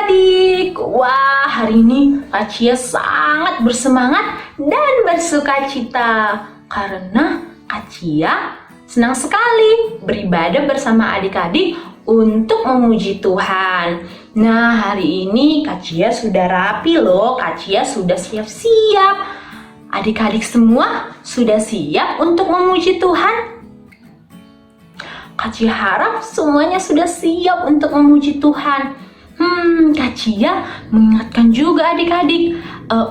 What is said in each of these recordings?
adik-adik, wah hari ini Kak Cia sangat bersemangat dan bersukacita karena Kak Cia senang sekali beribadah bersama adik-adik untuk memuji Tuhan. Nah hari ini Kak Cia sudah rapi loh, Kak Cia sudah siap-siap. Adik-adik semua sudah siap untuk memuji Tuhan? Kak Cia harap semuanya sudah siap untuk memuji Tuhan. Kak Cia mengingatkan juga adik-adik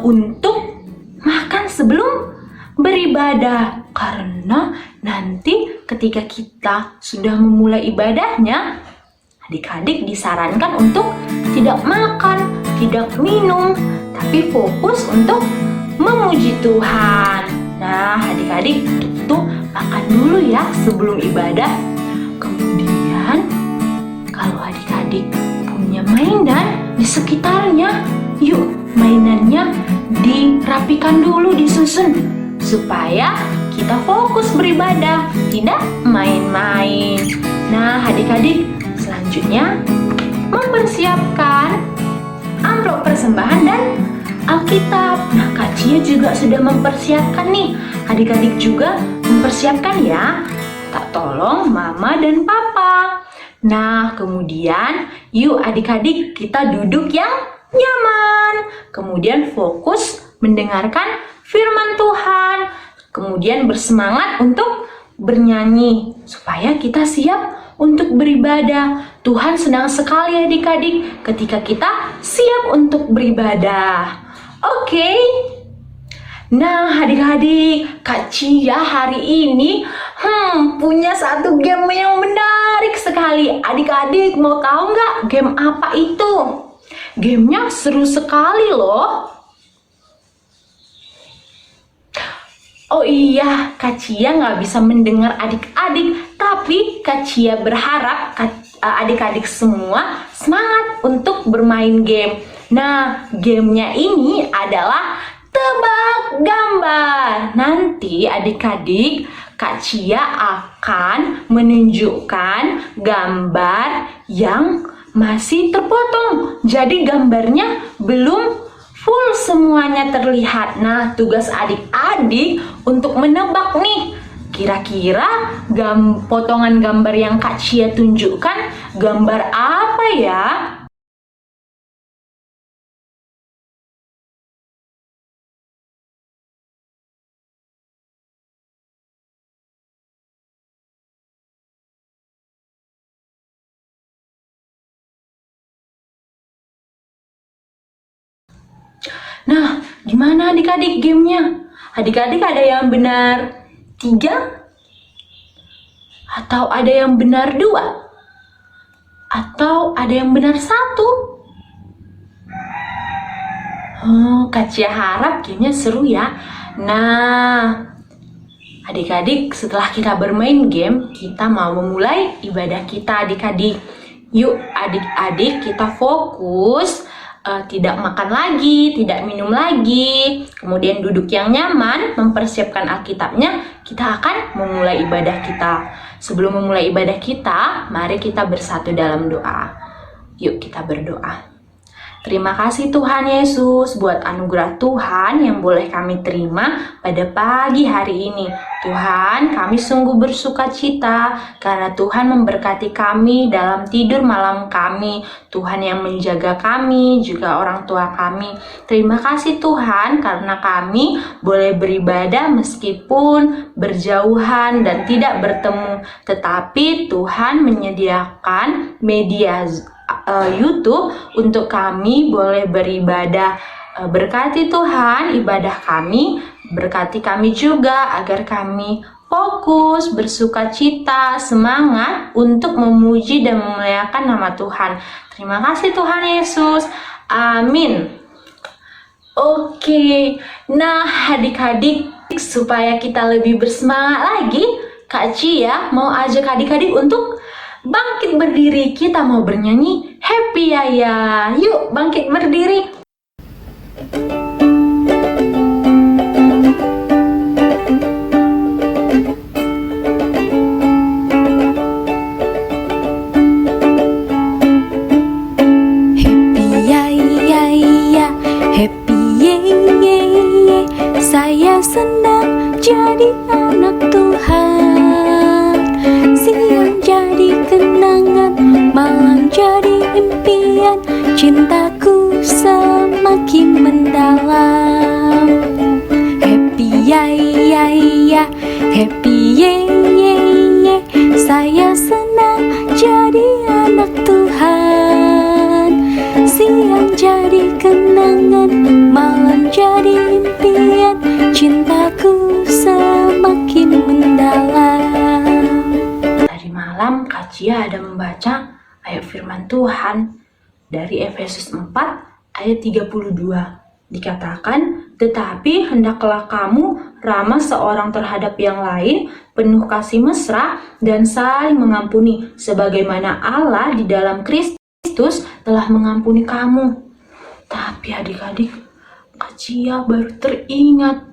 untuk makan sebelum beribadah. Karena nanti ketika kita sudah memulai ibadahnya, adik-adik disarankan untuk tidak makan, tidak minum, tapi fokus untuk memuji Tuhan. Nah adik-adik itu makan dulu ya sebelum ibadah. Kemudian kalau adik-adik punya mainan di sekitarnya, yuk mainannya dirapikan dulu, disusun supaya kita fokus beribadah, tidak main-main. Nah adik-adik selanjutnya mempersiapkan amplop persembahan dan Alkitab. Nah Kak Cia juga sudah mempersiapkan nih. Adik-adik juga mempersiapkan ya. Tak tolong mama dan papa. Nah kemudian yuk adik-adik kita duduk yang nyaman. Kemudian fokus mendengarkan firman Tuhan. Kemudian bersemangat untuk bernyanyi supaya kita siap untuk beribadah. Tuhan senang sekali adik-adik ketika kita siap untuk beribadah. Oke. Nah adik-adik, Kak Cia hari ini punya satu game yang menarik sekali. Adik-adik mau tahu nggak game apa itu? Gamenya seru sekali loh. Oh iya, Kak Cia nggak bisa mendengar adik-adik, tapi Kak Cia berharap adik-adik semua semangat untuk bermain game. Nah, gamenya ini adalah tebak gambar. Nanti adik-adik Kak Cia akan menunjukkan gambar yang masih terpotong. Jadi gambarnya belum full semuanya terlihat. Nah tugas adik-adik untuk menebak nih, kira-kira potongan gambar yang Kak Cia tunjukkan gambar apa ya? Nah, gimana adik-adik gamenya? Adik-adik ada yang benar 3? Atau ada yang benar 2? Atau ada yang benar 1? Kak Cia harap gamenya seru ya. Nah, adik-adik setelah kita bermain game, kita mau memulai ibadah kita adik-adik. Yuk adik-adik kita fokus. Tidak makan lagi, tidak minum lagi, kemudian duduk yang nyaman, mempersiapkan Alkitabnya, kita akan memulai ibadah kita. Sebelum memulai ibadah kita, mari kita bersatu dalam doa. Yuk kita berdoa. Terima kasih Tuhan Yesus buat anugerah Tuhan yang boleh kami terima pada pagi hari ini. Tuhan, kami sungguh bersuka cita karena Tuhan memberkati kami dalam tidur malam kami. Tuhan yang menjaga kami, juga orang tua kami. Terima kasih Tuhan karena kami boleh beribadah meskipun berjauhan dan tidak bertemu. Tetapi Tuhan menyediakan media YouTube untuk kami boleh beribadah. Berkati Tuhan ibadah kami, berkati kami juga agar kami fokus, bersuka cita, semangat untuk memuji dan memuliakan nama Tuhan. Terima kasih Tuhan Yesus. Amin. Oke, nah adik-adik supaya kita lebih bersemangat lagi, Kak Cia mau ajak adik-adik untuk bangkit berdiri. Kita mau bernyanyi Happy Yaya. Yuk bangkit berdiri. Happy senang jadi anak Tuhan. Siang jadi kenangan, malam jadi impian. Cintaku semakin mendalam. Happy ya ya ya, happy ye ye ye. Saya senang jadi anak Tuhan. Siang jadi kenangan, malam jadi impian. Cintaku semakin mendalam. Tadi malam Kak Cia ada membaca ayat firman Tuhan dari Efesus 4 ayat 32. Dikatakan, tetapi hendaklah kamu ramah seorang terhadap yang lain, penuh kasih mesra dan saling mengampuni, sebagaimana Allah di dalam Kristus telah mengampuni kamu. Tapi adik-adik, Kak Cia baru teringat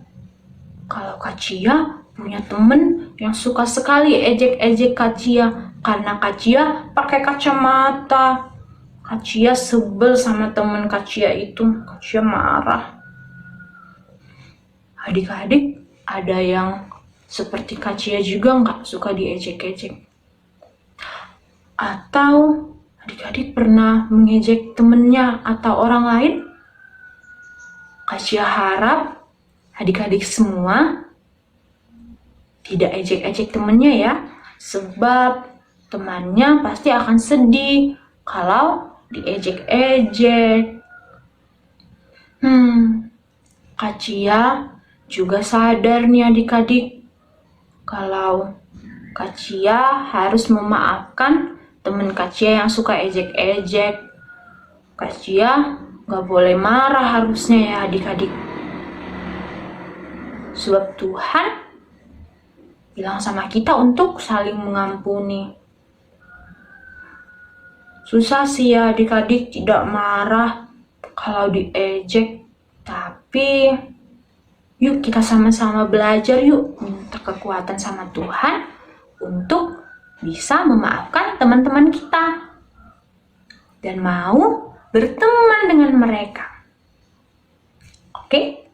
kalau Kak Cia punya temen yang suka sekali ejek-ejek Kak Cia karena Kak Cia pakai kacamata. Kak Cia sebel sama temen Kak Cia itu. Kak Cia marah. Adik-adik, ada yang seperti Kak Cia juga nggak suka diejek-ejek? Atau adik-adik pernah mengejek temennya atau orang lain? Kak Cia harap adik-adik semua tidak ejek-ejek temennya ya, sebab temannya pasti akan sedih kalau diejek-ejek. Kak Cia juga sadar nih adik-adik kalau Kak Cia harus memaafkan teman Kak Cia yang suka ejek-ejek. Kak Cia gak boleh marah harusnya ya adik-adik. Sebab Tuhan bilang sama kita untuk saling mengampuni. Susah sih ya adik-adik tidak marah kalau diejek. Tapi yuk kita sama-sama belajar yuk, minta kekuatan sama Tuhan untuk bisa memaafkan teman-teman kita dan mau berteman dengan mereka. Oke?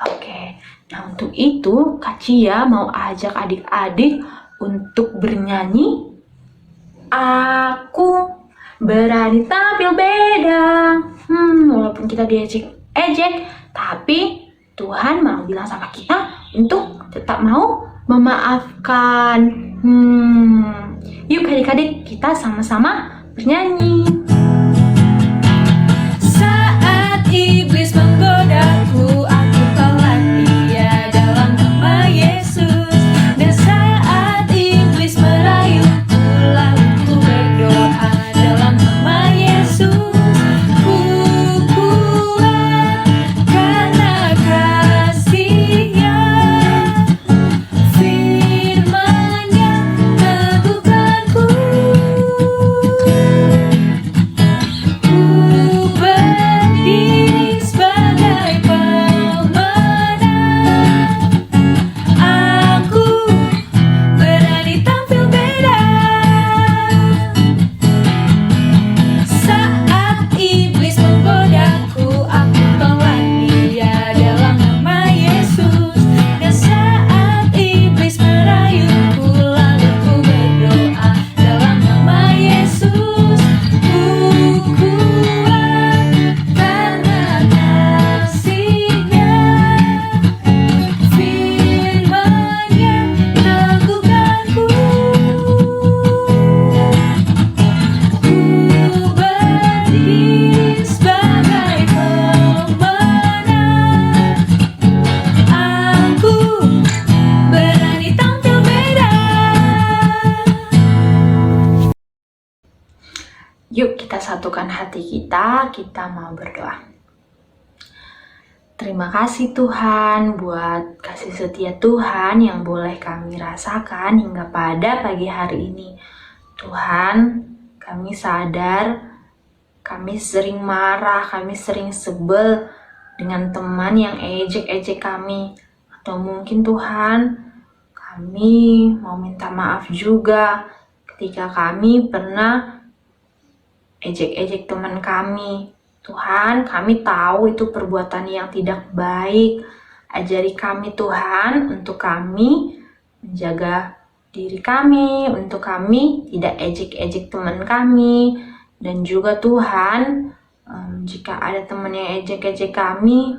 Oke. Nah, untuk itu Kak Cia mau ajak adik-adik untuk bernyanyi Aku Berani Tampil Beda. Walaupun kita diejek-ejek, tapi Tuhan mau bilang sama kita untuk tetap mau memaafkan. Yuk adik-adik kita sama-sama bernyanyi. Saat iblis menggodaku, aku tolak dia dalam nama Yesus. Dan saat iblis merayuku, lalu ku berdoa dalam nama Yesus. Ku kuat karena kasih-Nya, firman-Nya teguhkanku. Ku berdiri sebagai pemenang. Aku berani tampil beda. Saat iblis menggodaku, aku tolak dia dalam nama Yesus. Dan saat iblis merayuku, lalu ku berdoa dalam nama Yesus. Ku kuat karena kasih-Nya, firman-Nya teguhkanku. Ku berdiri sebagai pemenang. Aku berani tampil beda. Yuk kita satukan hati kita mau berdoa. Terima kasih Tuhan buat kasih setia Tuhan yang boleh kami rasakan hingga pada pagi hari ini. Tuhan, kami sadar kami sering marah, kami sering sebel dengan teman yang ejek-ejek kami. Atau mungkin Tuhan, kami mau minta maaf juga ketika kami pernah ejek-ejek teman kami. Tuhan, kami tahu itu perbuatan yang tidak baik, Ajari kami Tuhan untuk kami menjaga diri kami, untuk kami tidak ejek-ejek teman kami. Dan juga Tuhan, jika ada teman yang ejek-ejek kami,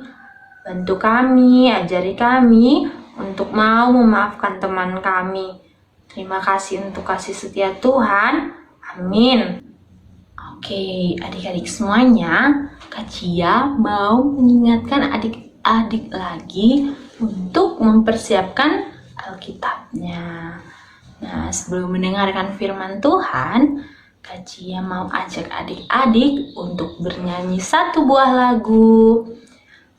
bantu kami, ajari kami untuk mau memaafkan teman kami. Terima kasih untuk kasih setia Tuhan. Amin. Oke, adik-adik semuanya, Kak Cia mau mengingatkan adik-adik lagi untuk mempersiapkan Alkitabnya. Nah, sebelum mendengarkan firman Tuhan, Kak Cia mau ajak adik-adik untuk bernyanyi satu buah lagu.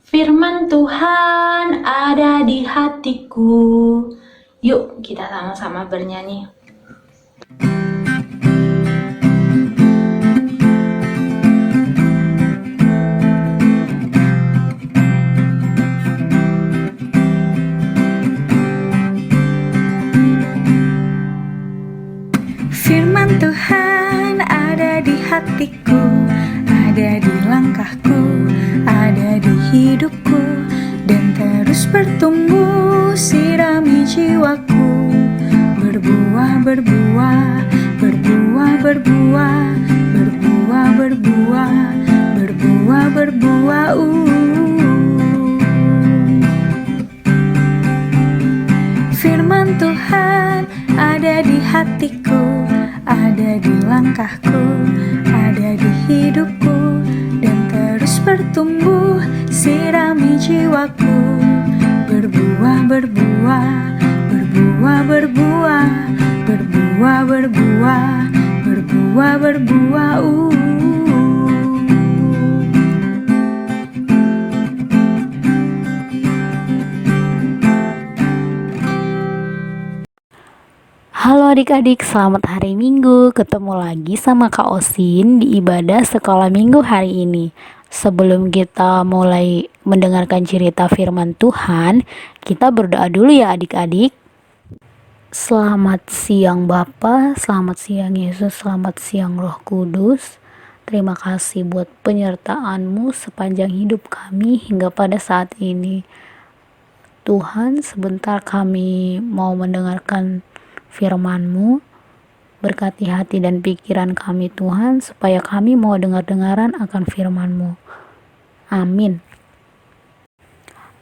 Firman Tuhan ada di hatiku. Yuk, kita sama-sama bernyanyi. Firman Tuhan ada di hatiku, ada di langkahku, ada di hidupku, dan terus bertumbuh sirami jiwaku. Berbuah, berbuah, berbuah, berbuah, berbuah, berbuah, berbuah, berbuah. Firman Tuhan ada di hatiku, ada di langkahku, ada di hidupku, dan terus bertumbuh sirami jiwaku. Berbuah, berbuah, berbuah, berbuah, berbuah, berbuah, berbuah, berbuah. Halo adik-adik, selamat hari Minggu. Ketemu lagi sama Kak Osin di ibadah sekolah Minggu hari ini. Sebelum kita mulai mendengarkan cerita firman Tuhan, kita berdoa dulu ya adik-adik. Selamat siang Bapa, selamat siang Yesus, selamat siang Roh Kudus. Terima kasih buat penyertaan-Mu sepanjang hidup kami hingga pada saat ini. Tuhan, sebentar kami mau mendengarkan firman-Mu. Berkati hati dan pikiran kami Tuhan, supaya kami mau dengar-dengaran akan firman-Mu. Amin.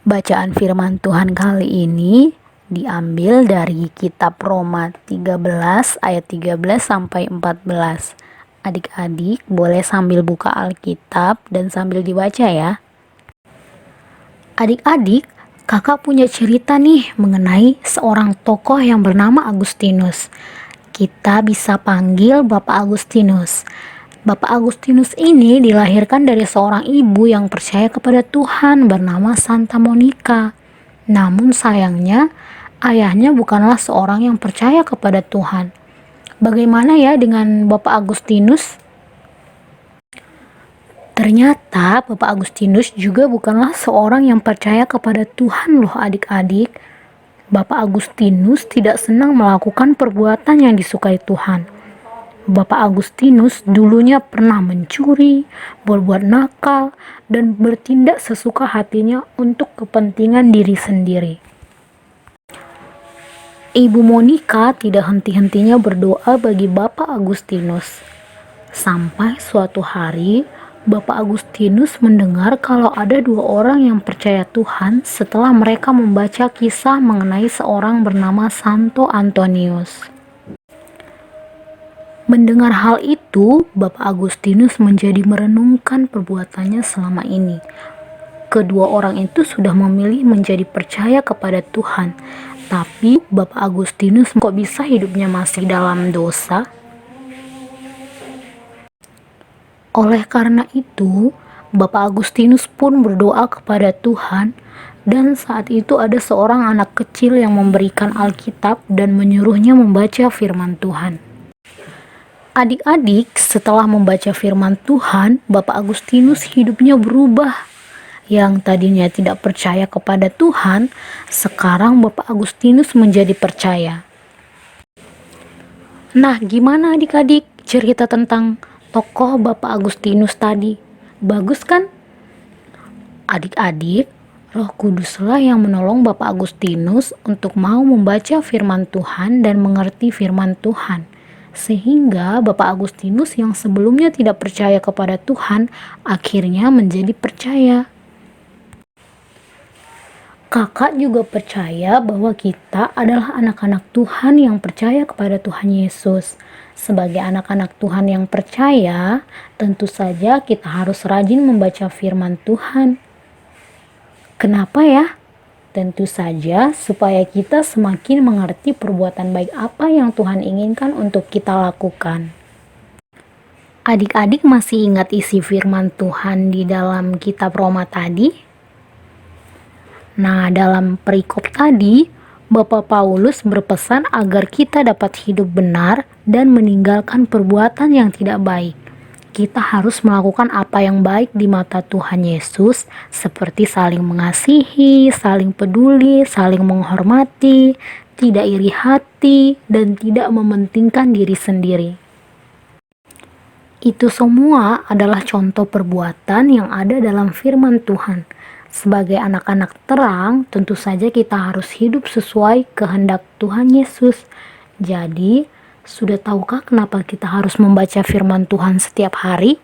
Bacaan firman Tuhan kali ini diambil dari kitab Roma 13 ayat 13 sampai 14. Adik-adik boleh sambil buka Alkitab dan sambil dibaca ya. Adik-adik, kakak punya cerita nih mengenai seorang tokoh yang bernama Agustinus. Kita bisa panggil Bapak Agustinus. Bapak Agustinus ini dilahirkan dari seorang ibu yang percaya kepada Tuhan bernama Santa Monica. Namun sayangnya, ayahnya bukanlah seorang yang percaya kepada Tuhan. Bagaimana ya dengan Bapak Agustinus? Ternyata Bapak Agustinus juga bukanlah seorang yang percaya kepada Tuhan loh adik-adik. Bapak Agustinus tidak senang melakukan perbuatan yang disukai Tuhan. Bapak Agustinus dulunya pernah mencuri, berbuat nakal, dan bertindak sesuka hatinya untuk kepentingan diri sendiri. Ibu Monica tidak henti-hentinya berdoa bagi Bapak Agustinus. Sampai suatu hari, Bapak Agustinus mendengar kalau ada dua orang yang percaya Tuhan setelah mereka membaca kisah mengenai seorang bernama Santo Antonius. Mendengar hal itu, Bapak Agustinus menjadi merenungkan perbuatannya selama ini. Kedua orang itu sudah memilih menjadi percaya kepada Tuhan, tapi Bapak Agustinus kok bisa hidupnya masih dalam dosa? Oleh karena itu, Bapak Agustinus pun berdoa kepada Tuhan, dan saat itu ada seorang anak kecil yang memberikan Alkitab dan menyuruhnya membaca firman Tuhan. Adik-adik, setelah membaca firman Tuhan, Bapak Agustinus hidupnya berubah. Yang tadinya tidak percaya kepada Tuhan, sekarang Bapak Agustinus menjadi percaya. Nah, gimana adik-adik cerita tentang tokoh Bapak Agustinus tadi? Bagus kan? Adik-adik, Roh Kuduslah yang menolong Bapak Agustinus untuk mau membaca firman Tuhan dan mengerti firman Tuhan. Sehingga Bapak Agustinus yang sebelumnya tidak percaya kepada Tuhan, akhirnya menjadi percaya. Kakak juga percaya bahwa kita adalah anak-anak Tuhan yang percaya kepada Tuhan Yesus. Sebagai anak-anak Tuhan yang percaya, tentu saja kita harus rajin membaca firman Tuhan. Kenapa ya? Tentu saja supaya kita semakin mengerti perbuatan baik apa yang Tuhan inginkan untuk kita lakukan. Adik-adik masih ingat isi firman Tuhan di dalam kitab Roma tadi? Nah, dalam perikop tadi, Bapak Paulus berpesan agar kita dapat hidup benar dan meninggalkan perbuatan yang tidak baik. Kita harus melakukan apa yang baik di mata Tuhan Yesus, seperti saling mengasihi, saling peduli, saling menghormati, tidak iri hati, dan tidak mementingkan diri sendiri. Itu semua adalah contoh perbuatan yang ada dalam firman Tuhan. Sebagai anak-anak terang, tentu saja kita harus hidup sesuai kehendak Tuhan Yesus. Jadi, sudah tahukah kenapa kita harus membaca firman Tuhan setiap hari?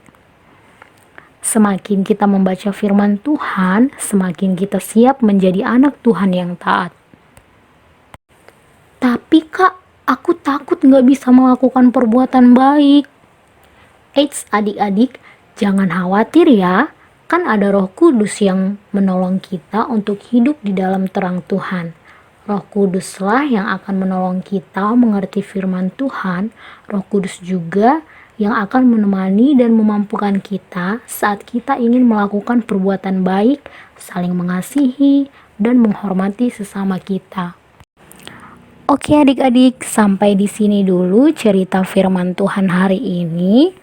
Semakin kita membaca firman Tuhan, semakin kita siap menjadi anak Tuhan yang taat. Tapi Kak, aku takut gak bisa melakukan perbuatan baik. Eits, adik-adik, jangan khawatir ya. Kan ada Roh Kudus yang menolong kita untuk hidup di dalam terang Tuhan. Roh Kuduslah yang akan menolong kita mengerti firman Tuhan. Roh Kudus juga yang akan menemani dan memampukan kita saat kita ingin melakukan perbuatan baik, saling mengasihi, dan menghormati sesama kita. Oke adik-adik, sampai di sini dulu cerita firman Tuhan hari ini.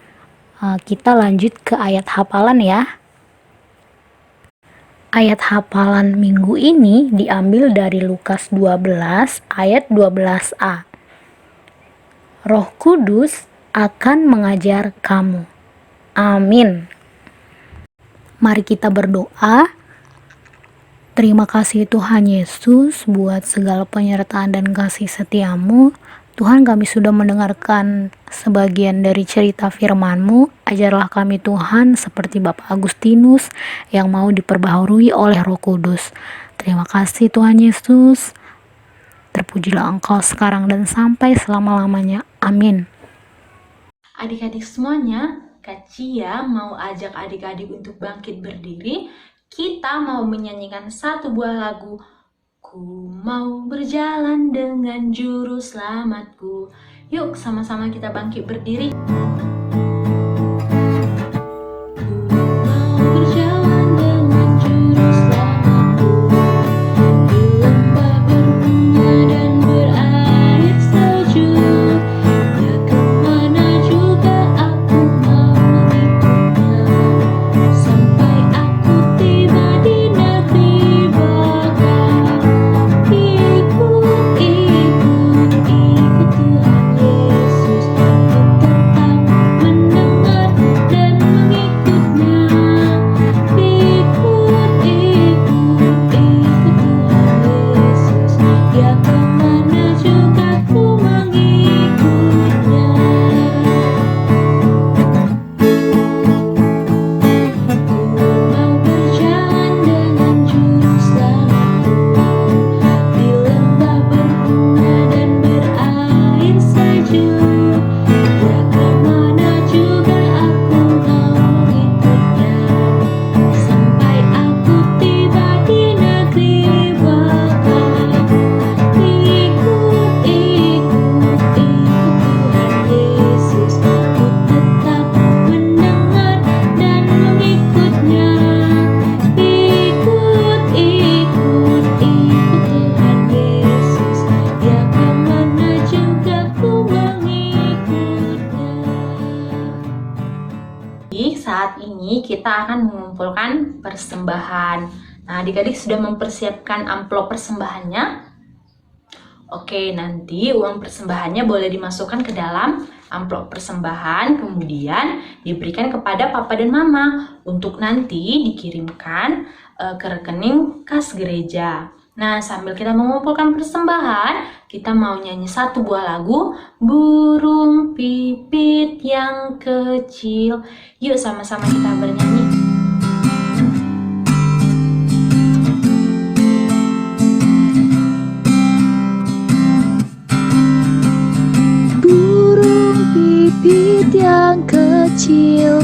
Kita lanjut ke ayat hafalan ya. Ayat hafalan minggu ini diambil dari Lukas 12 ayat 12a. Roh Kudus akan mengajar kamu. Amin. Mari kita berdoa. Terima kasih Tuhan Yesus buat segala penyertaan dan kasih setiamu. Tuhan, kami sudah mendengarkan sebagian dari cerita firman-Mu. Ajarlah kami Tuhan seperti Bapak Agustinus yang mau diperbaharui oleh Roh Kudus. Terima kasih Tuhan Yesus. Terpujilah Engkau sekarang dan sampai selama-lamanya. Amin. Adik-adik semuanya, Kak Cia mau ajak adik-adik untuk bangkit berdiri. Kita mau menyanyikan satu buah lagu. Ku mau berjalan dengan juru selamatku. Yuk sama-sama kita bangkit berdiri. Saat ini kita akan mengumpulkan persembahan. Nah, adik-adik sudah mempersiapkan amplop persembahannya. Oke, nanti uang persembahannya boleh dimasukkan ke dalam amplop persembahan, kemudian diberikan kepada papa dan mama untuk nanti dikirimkan ke rekening kas gereja. Nah, sambil kita mengumpulkan persembahan, kita mau nyanyi satu buah lagu, Burung Pipit yang Kecil. Yuk sama-sama kita bernyanyi. Burung pipit yang kecil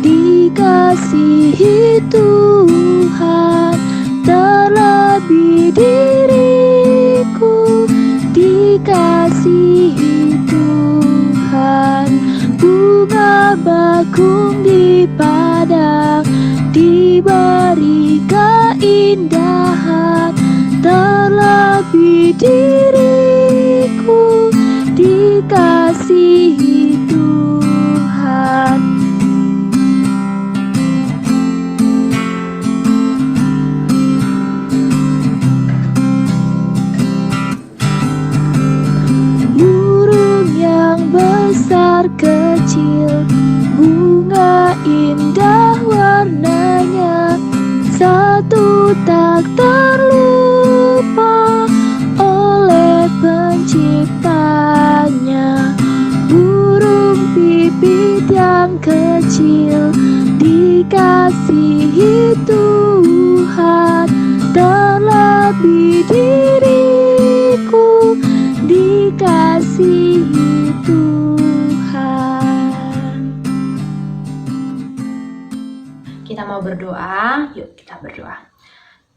dikasihi Tuhan, terlebih diriku dikasihi Tuhan. Bunga bakung di padang diberi keindahan, terlebih diriku dikasihi Tuhan. Burung yang besar kecil, bunga indah warnanya, satu tak terlupa oleh penciptanya. Burung pipit yang kecil dikasihi Tuhan, terlebih diriku dikasihi Tuhan. Kita mau berdoa, yuk kita berdoa.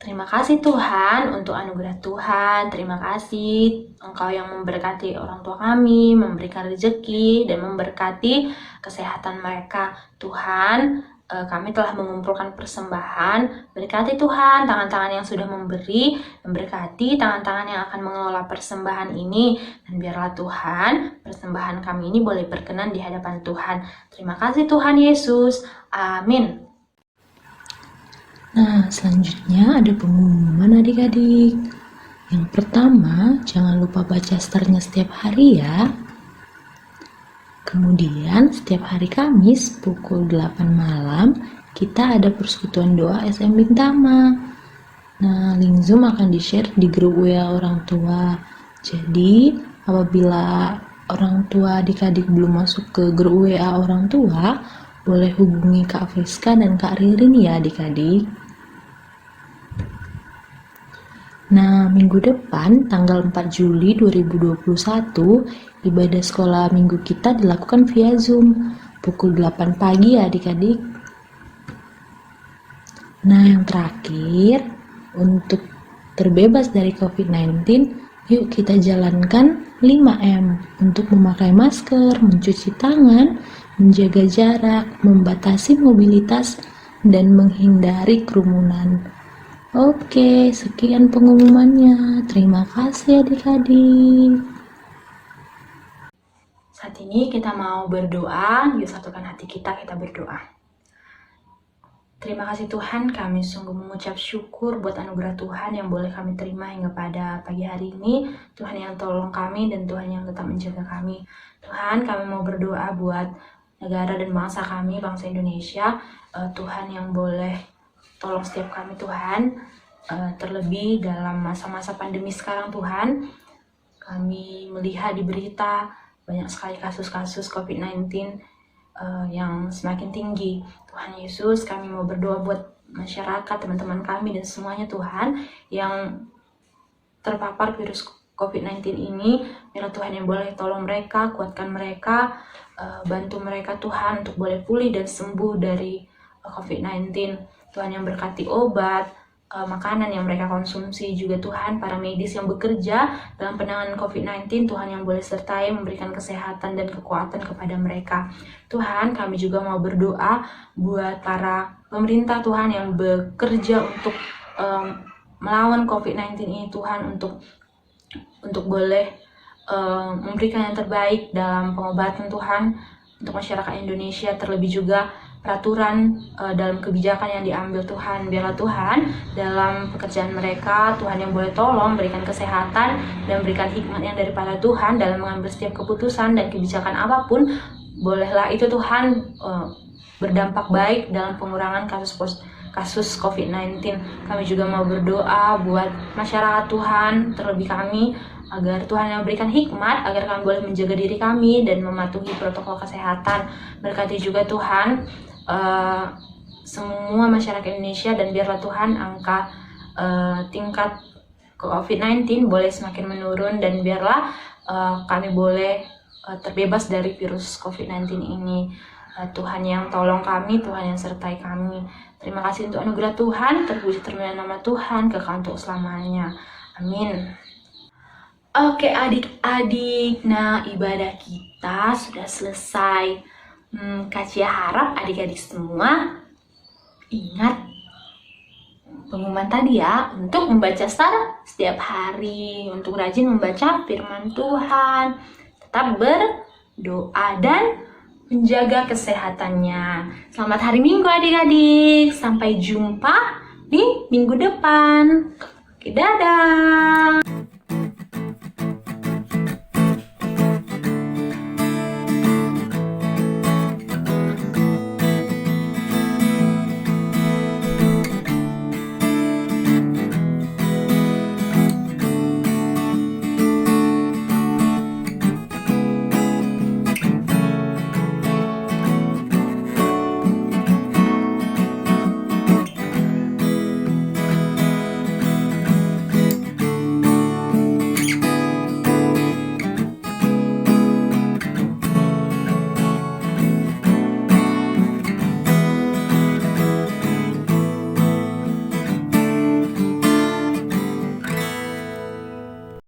Terima kasih Tuhan untuk anugerah Tuhan. Terima kasih Engkau yang memberkati orang tua kami, memberikan rezeki dan memberkati kesehatan mereka. Tuhan, kami telah mengumpulkan persembahan. Berkati Tuhan tangan-tangan yang sudah memberi, memberkati tangan-tangan yang akan mengelola persembahan ini. Dan biarlah Tuhan, persembahan kami ini boleh berkenan di hadapan Tuhan. Terima kasih Tuhan Yesus. Amin. Nah, selanjutnya ada pengumuman adik-adik. Yang pertama, jangan lupa baca startnya setiap hari ya. Kemudian, setiap hari Kamis pukul 8 malam, kita ada persekutuan doa SM Bintama. Nah, link Zoom akan di-share di grup WA orang tua. Jadi, apabila orang tua adik-adik belum masuk ke grup WA orang tua, boleh hubungi Kak Friska dan Kak Ririn ya adik-adik. Nah, minggu depan tanggal 4 Juli 2021, ibadah sekolah minggu kita dilakukan via Zoom pukul 8 pagi ya adik-adik. Nah, yang terakhir, untuk terbebas dari COVID-19, yuk kita jalankan 5M untuk memakai masker, mencuci tangan, menjaga jarak, membatasi mobilitas, dan menghindari kerumunan. Oke, sekian pengumumannya. Terima kasih adik-adik. Saat ini kita mau berdoa, yuk satukan hati kita berdoa. Terima kasih Tuhan, kami sungguh mengucap syukur buat anugerah Tuhan yang boleh kami terima hingga pada pagi hari ini. Tuhan yang tolong kami dan Tuhan yang tetap menjaga kami. Tuhan, kami mau berdoa buat negara dan bangsa kami, bangsa Indonesia. Tuhan yang boleh tolong setiap kami Tuhan, terlebih dalam masa-masa pandemi sekarang Tuhan. Kami melihat di berita banyak sekali kasus-kasus COVID-19 yang semakin tinggi. Tuhan Yesus, kami mau berdoa buat masyarakat, teman-teman kami dan semuanya Tuhan yang terpapar virus COVID-19 ini. Biarlah Tuhan yang boleh tolong mereka, kuatkan mereka, bantu mereka Tuhan untuk boleh pulih dan sembuh dari COVID-19. Tuhan yang berkati obat, makanan yang mereka konsumsi juga Tuhan, para medis yang bekerja dalam penanganan COVID-19, Tuhan yang boleh sertai memberikan kesehatan dan kekuatan kepada mereka. Tuhan, kami juga mau berdoa buat para pemerintah Tuhan yang bekerja untuk melawan COVID-19 ini Tuhan, untuk boleh memberikan yang terbaik dalam pengobatan Tuhan untuk masyarakat Indonesia, terlebih juga peraturan dalam kebijakan yang diambil Tuhan. Biarlah Tuhan dalam pekerjaan mereka, Tuhan yang boleh tolong berikan kesehatan dan berikan hikmat yang daripada Tuhan dalam mengambil setiap keputusan dan kebijakan apapun. Bolehlah itu Tuhan berdampak baik dalam pengurangan kasus COVID-19. Kami juga mau berdoa buat masyarakat Tuhan, terlebih kami, agar Tuhan yang berikan hikmat, agar kami boleh menjaga diri kami dan mematuhi protokol kesehatan. Berkati juga Tuhan semua masyarakat Indonesia, dan biarlah Tuhan angka tingkat COVID-19 boleh semakin menurun, dan biarlah kami boleh terbebas dari virus COVID-19 ini. Tuhan yang tolong kami, Tuhan yang sertai kami. Terima kasih untuk anugerah Tuhan, terpuji termulia nama Tuhan, kekal untuk selamanya. Amin. Oke adik-adik, nah ibadah kita sudah selesai. Kak Cia harap adik-adik semua ingat pengumuman tadi ya, untuk membaca setiap hari, untuk rajin membaca firman Tuhan, tetap berdoa dan menjaga kesehatannya. Selamat hari Minggu adik-adik, sampai jumpa di minggu depan. Oke, dadah.